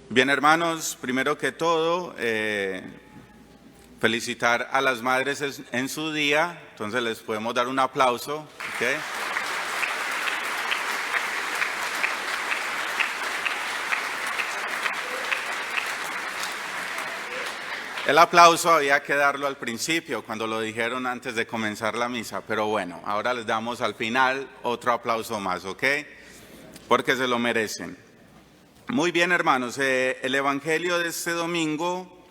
Bien, hermanos, primero que todo, felicitar a las madres en su día, entonces les podemos dar un aplauso, ¿ok? El aplauso había que darlo al principio, cuando lo dijeron antes de comenzar la misa, pero bueno, ahora les damos al final otro aplauso más, ¿ok? Porque se lo merecen. Muy bien, hermanos, el evangelio de este domingo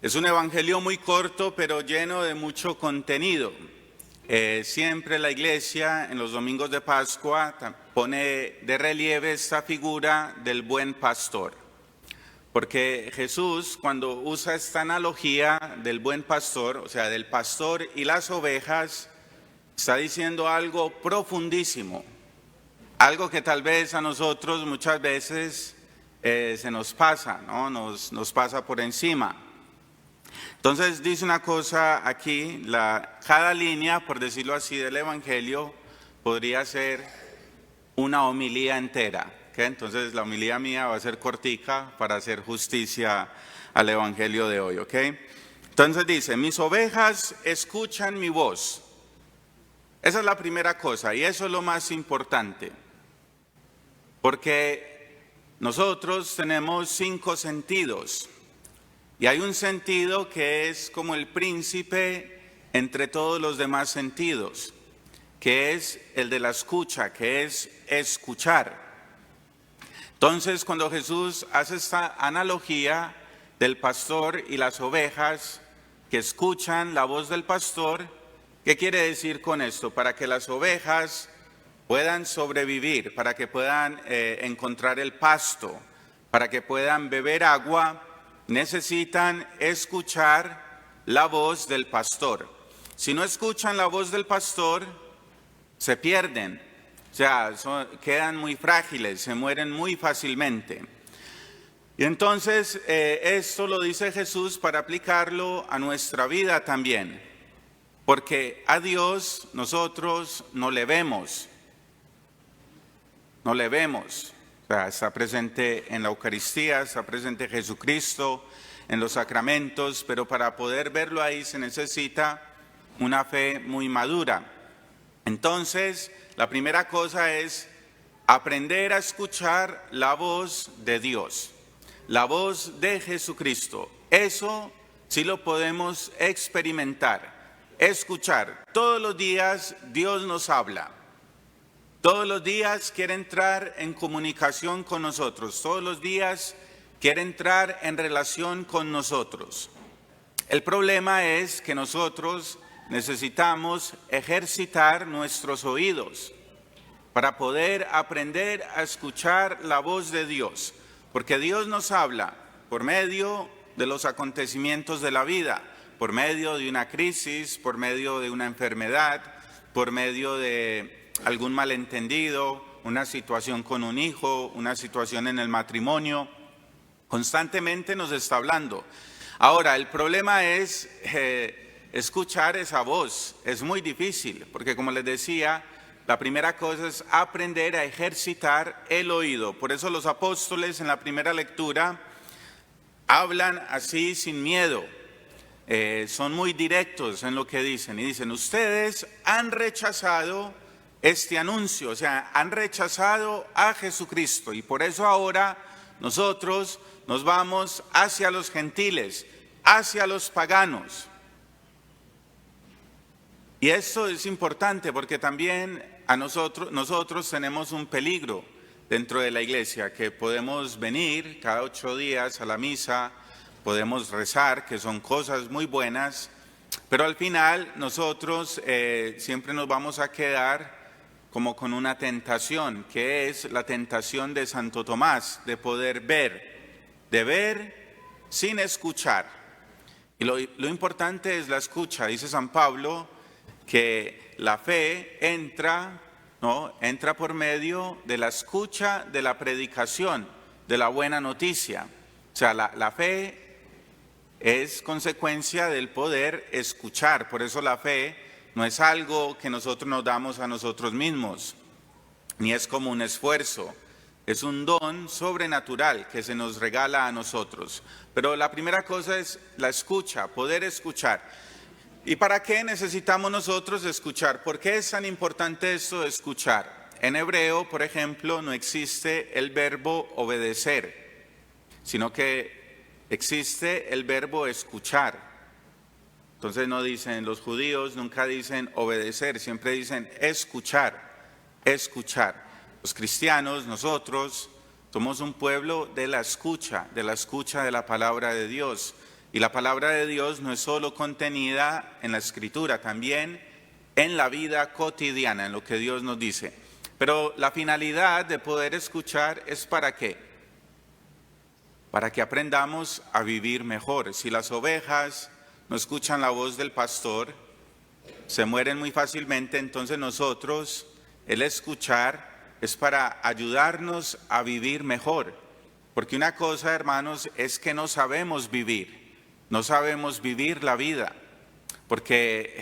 es un evangelio muy corto, pero lleno de mucho contenido. Siempre la iglesia en los domingos de Pascua pone de relieve esta figura del buen pastor. Porque Jesús, cuando usa esta analogía del buen pastor, o sea, del pastor y las ovejas, está diciendo algo profundísimo. Algo que tal vez a nosotros muchas veces se nos pasa, ¿no? Nos pasa por encima. Entonces dice una cosa aquí, cada línea, por decirlo así, del Evangelio podría ser una homilía entera. ¿Okay? Entonces la homilía mía va a ser cortica para hacer justicia al Evangelio de hoy. ¿Okay? Entonces dice, mis ovejas escuchan mi voz. Esa es la primera cosa y eso es lo más importante. Porque nosotros tenemos 5 sentidos y hay un sentido que es como el príncipe entre todos los demás sentidos, que es el de la escucha, que es escuchar. Entonces, cuando Jesús hace esta analogía del pastor y las ovejas que escuchan la voz del pastor, ¿qué quiere decir con esto? Para que las ovejas puedan sobrevivir, para que puedan encontrar el pasto, para que puedan beber agua, necesitan escuchar la voz del pastor. Si no escuchan la voz del pastor, se pierden, o sea, quedan muy frágiles, se mueren muy fácilmente. Y entonces esto lo dice Jesús para aplicarlo a nuestra vida también, porque a Dios nosotros no le vemos. No le vemos, o sea, está presente en la Eucaristía, está presente Jesucristo, en los sacramentos, pero para poder verlo ahí se necesita una fe muy madura. Entonces, la primera cosa es aprender a escuchar la voz de Dios, la voz de Jesucristo. Eso sí lo podemos experimentar, escuchar. Todos los días Dios nos habla. Todos los días quiere entrar en comunicación con nosotros. Todos los días quiere entrar en relación con nosotros. El problema es que nosotros necesitamos ejercitar nuestros oídos para poder aprender a escuchar la voz de Dios. Porque Dios nos habla por medio de los acontecimientos de la vida, por medio de una crisis, por medio de una enfermedad, por medio de algún malentendido, una situación con un hijo, una situación en el matrimonio. Constantemente nos está hablando. Ahora, el problema es escuchar esa voz. Es muy difícil, porque como les decía, la primera cosa es aprender a ejercitar el oído. Por eso los apóstoles en la primera lectura hablan así sin miedo. Son muy directos en lo que dicen. Y dicen, ustedes han rechazado este anuncio, o sea, han rechazado a Jesucristo y por eso ahora nosotros nos vamos hacia los gentiles, hacia los paganos. Y esto es importante porque también nosotros tenemos un peligro dentro de la iglesia, que podemos venir cada 8 días a la misa, podemos rezar, que son cosas muy buenas, pero al final nosotros siempre nos vamos a quedar como con una tentación, que es la tentación de Santo Tomás, de poder ver, de ver sin escuchar. Y lo importante es la escucha. Dice San Pablo que la fe entra por medio de la escucha de la predicación, de la buena noticia. O sea, la fe es consecuencia del poder escuchar. Por eso la fe no es algo que nosotros nos damos a nosotros mismos, ni es como un esfuerzo. es un don sobrenatural que se nos regala a nosotros. Pero la primera cosa es la escucha, poder escuchar. ¿Y para qué necesitamos nosotros escuchar? ¿Por qué es tan importante esto de escuchar? En hebreo, por ejemplo, no existe el verbo obedecer, sino que existe el verbo escuchar. Entonces no dicen, los judíos nunca dicen obedecer, siempre dicen escuchar, escuchar. Los cristianos, nosotros, somos un pueblo de la escucha de la palabra de Dios. Y la palabra de Dios no es solo contenida en la Escritura, también en la vida cotidiana, en lo que Dios nos dice. Pero la finalidad de poder escuchar es ¿para qué? Para que aprendamos a vivir mejor. Si las ovejas no escuchan la voz del pastor, se mueren muy fácilmente. Entonces nosotros, el escuchar es para ayudarnos a vivir mejor. Porque una cosa, hermanos, es que no sabemos vivir la vida. Porque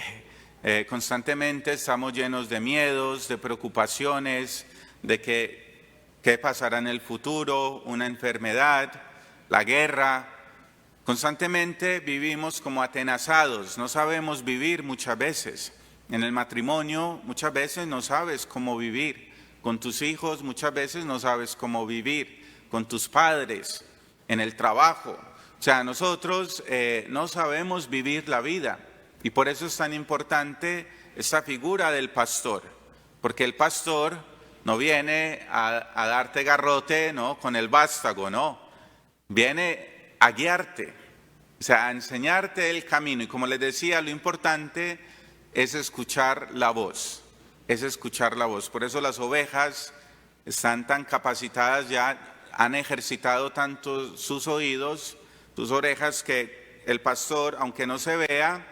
constantemente estamos llenos de miedos, de preocupaciones, de qué pasará en el futuro, una enfermedad, la guerra. Constantemente vivimos como atenazados, no sabemos vivir muchas veces. En el matrimonio muchas veces no sabes cómo vivir. Con tus hijos muchas veces no sabes cómo vivir. Con tus padres, en el trabajo. O sea, nosotros no sabemos vivir la vida. Y por eso es tan importante esta figura del pastor. Porque el pastor no viene a darte garrote, ¿no?, con el vástago, no. Viene a guiarte, o sea, a enseñarte el camino. Y como les decía, lo importante es escuchar la voz, Por eso las ovejas están tan capacitadas ya, han ejercitado tanto sus oídos, sus orejas, que el pastor, aunque no se vea,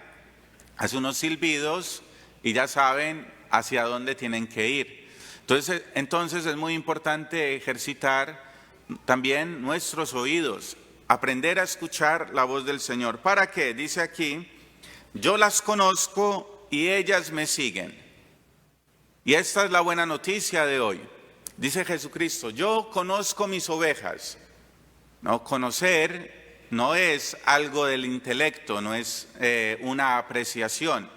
hace unos silbidos y ya saben hacia dónde tienen que ir. Entonces es muy importante ejercitar también nuestros oídos, aprender a escuchar la voz del Señor. ¿Para qué? Dice aquí, yo las conozco y ellas me siguen. Y esta es la buena noticia de hoy. Dice Jesucristo, yo conozco mis ovejas. No, conocer no es algo del intelecto, no es una apreciación.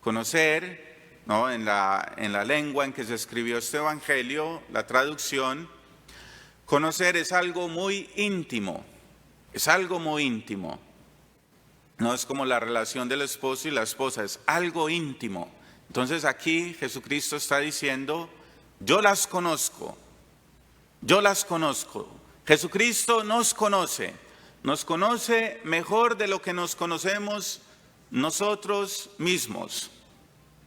Conocer, ¿no?, en la lengua en que se escribió este evangelio, la traducción, conocer es algo muy íntimo. Es algo muy íntimo. No es como la relación del esposo y la esposa, es algo íntimo. Entonces aquí Jesucristo está diciendo, yo las conozco. Jesucristo nos conoce mejor de lo que nos conocemos nosotros mismos.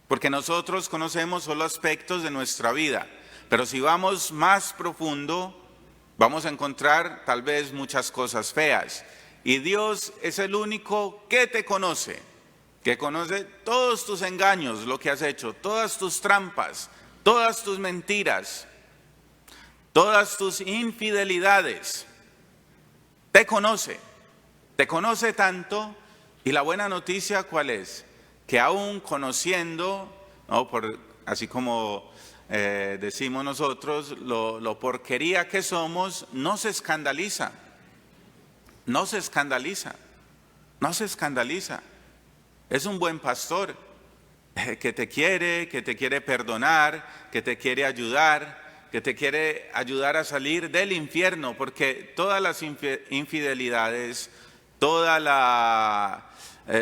Porque nosotros conocemos solo aspectos de nuestra vida. Pero si vamos más profundo, vamos a encontrar tal vez muchas cosas feas. Y Dios es el único que te conoce, que conoce todos tus engaños, lo que has hecho, todas tus trampas, todas tus mentiras, todas tus infidelidades. Te conoce tanto. Y la buena noticia, ¿cuál es? Que aún conociendo, ¿no?, así como decimos nosotros, lo porquería que somos, no se escandaliza. Es un buen pastor que te quiere perdonar, que te quiere ayudar, que te quiere ayudar a salir del infierno, porque todas las infidelidades,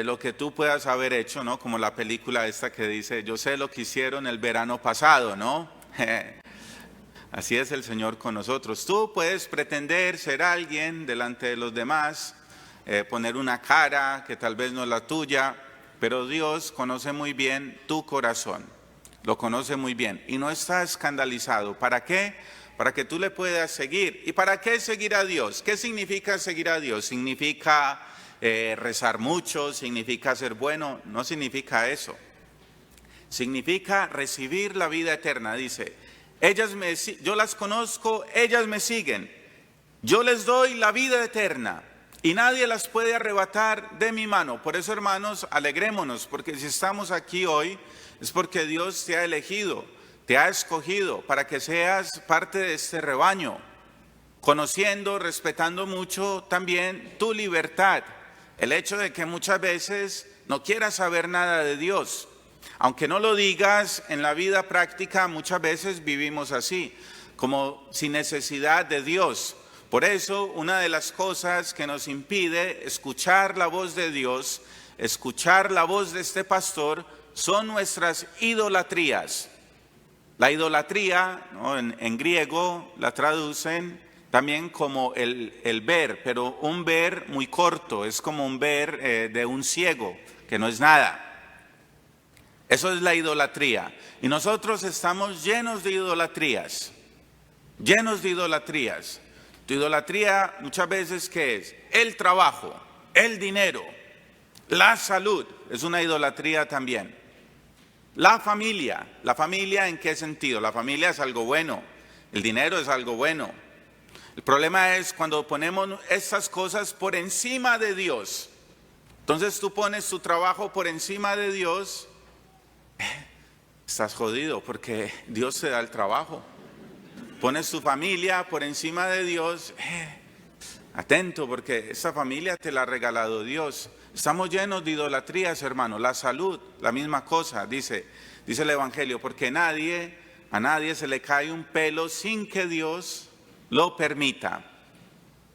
lo que tú puedas haber hecho, ¿no?, como la película esta que dice, yo sé lo que hicieron el verano pasado, ¿no? Así es el Señor con nosotros. Tú puedes pretender ser alguien delante de los demás, poner una cara que tal vez no es la tuya, pero Dios conoce muy bien tu corazón, lo conoce muy bien y no está escandalizado. ¿Para qué? Para que tú le puedas seguir. ¿Y para qué seguir a Dios? ¿Qué significa seguir a Dios? ¿Significa rezar mucho? ¿Significa ser bueno? No significa eso. Significa recibir la vida eterna. Dice, yo las conozco, ellas me siguen. Yo les doy la vida eterna y nadie las puede arrebatar de mi mano. Por eso, hermanos, alegrémonos, porque si estamos aquí hoy es porque Dios te ha elegido. te ha escogido para que seas parte de este rebaño, conociendo, respetando mucho también tu libertad. El hecho de que muchas veces no quieras saber nada de Dios. Aunque no lo digas, en la vida práctica muchas veces vivimos así, como sin necesidad de Dios. Por eso, una de las cosas que nos impide escuchar la voz de Dios, escuchar la voz de este pastor, son nuestras idolatrías. La idolatría, ¿no? En griego la traducen también como el ver, pero un ver muy corto, es como un ver de un ciego, que no es nada. Eso es la idolatría. Y nosotros estamos llenos de idolatrías, llenos de idolatrías. Tu idolatría muchas veces, ¿qué es? El trabajo, el dinero, la salud, es una idolatría también. La familia ¿en qué sentido? La familia es algo bueno, el dinero es algo bueno. El problema es cuando ponemos estas cosas por encima de Dios. Entonces tú pones tu trabajo por encima de Dios, estás jodido porque Dios te da el trabajo. Pones tu familia por encima de Dios, atento porque esa familia te la ha regalado Dios. Estamos llenos de idolatrías, hermano. La salud, la misma cosa, dice el Evangelio, porque a nadie se le cae un pelo sin que Dios lo permita.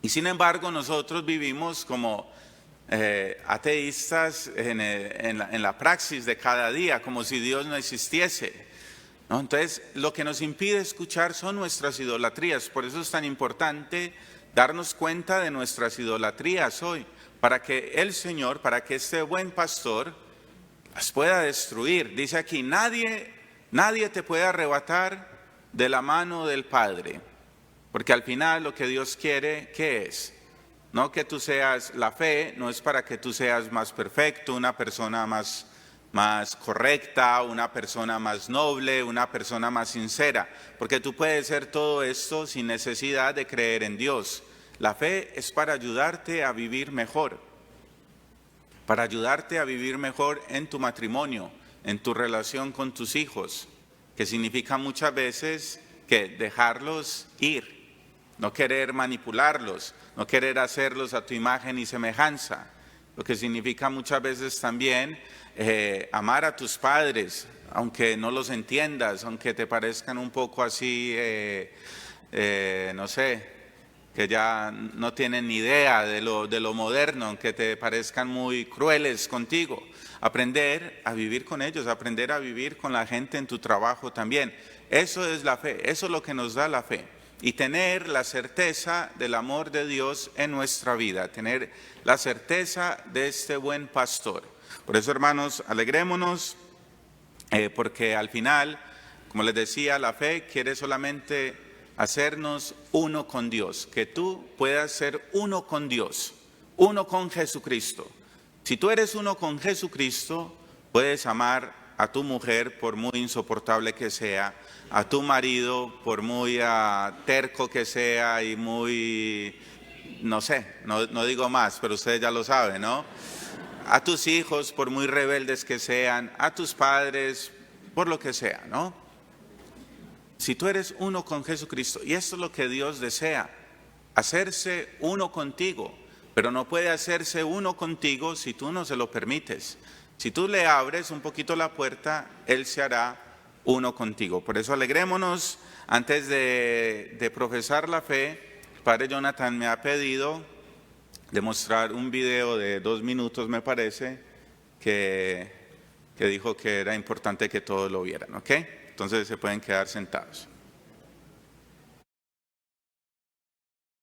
Y sin embargo nosotros vivimos como ateístas en la praxis de cada día, como si Dios no existiese, ¿no? Entonces, lo que nos impide escuchar son nuestras idolatrías. Por eso es tan importante darnos cuenta de nuestras idolatrías hoy, para que el Señor, para que este buen pastor las pueda destruir. Dice aquí, nadie te puede arrebatar de la mano del Padre, porque al final lo que Dios quiere, ¿qué es? No que tú seas, la fe no es para que tú seas más perfecto, una persona más correcta, una persona más noble, una persona más sincera, porque tú puedes ser todo esto sin necesidad de creer en Dios. La fe es para ayudarte a vivir mejor, para ayudarte a vivir mejor en tu matrimonio, en tu relación con tus hijos, que significa muchas veces que dejarlos ir, no querer manipularlos, no querer hacerlos a tu imagen y semejanza, lo que significa muchas veces también amar a tus padres, aunque no los entiendas, aunque te parezcan un poco así, no sé, que ya no tienen ni idea de lo moderno, aunque te parezcan muy crueles contigo. Aprender a vivir con ellos, aprender a vivir con la gente en tu trabajo también. Eso es la fe, eso es lo que nos da la fe. Y tener la certeza del amor de Dios en nuestra vida, tener la certeza de este buen pastor. Por eso, hermanos, alegrémonos, porque al final, como les decía, la fe quiere solamente hacernos uno con Dios, que tú puedas ser uno con Dios, uno con Jesucristo. Si tú eres uno con Jesucristo, puedes amar a tu mujer por muy insoportable que sea, a tu marido por muy terco que sea y muy, no sé, no digo más, pero ustedes ya lo saben, ¿no? A tus hijos por muy rebeldes que sean, a tus padres por lo que sea, ¿no? Si tú eres uno con Jesucristo, y esto es lo que Dios desea, hacerse uno contigo, pero no puede hacerse uno contigo si tú no se lo permites. Si tú le abres un poquito la puerta, Él se hará uno contigo. Por eso alegrémonos. Antes de profesar la fe, el Padre Jonathan me ha pedido de mostrar un video de 2 minutos, me parece, que dijo que era importante que todos lo vieran, ¿ok? Entonces se pueden quedar sentados.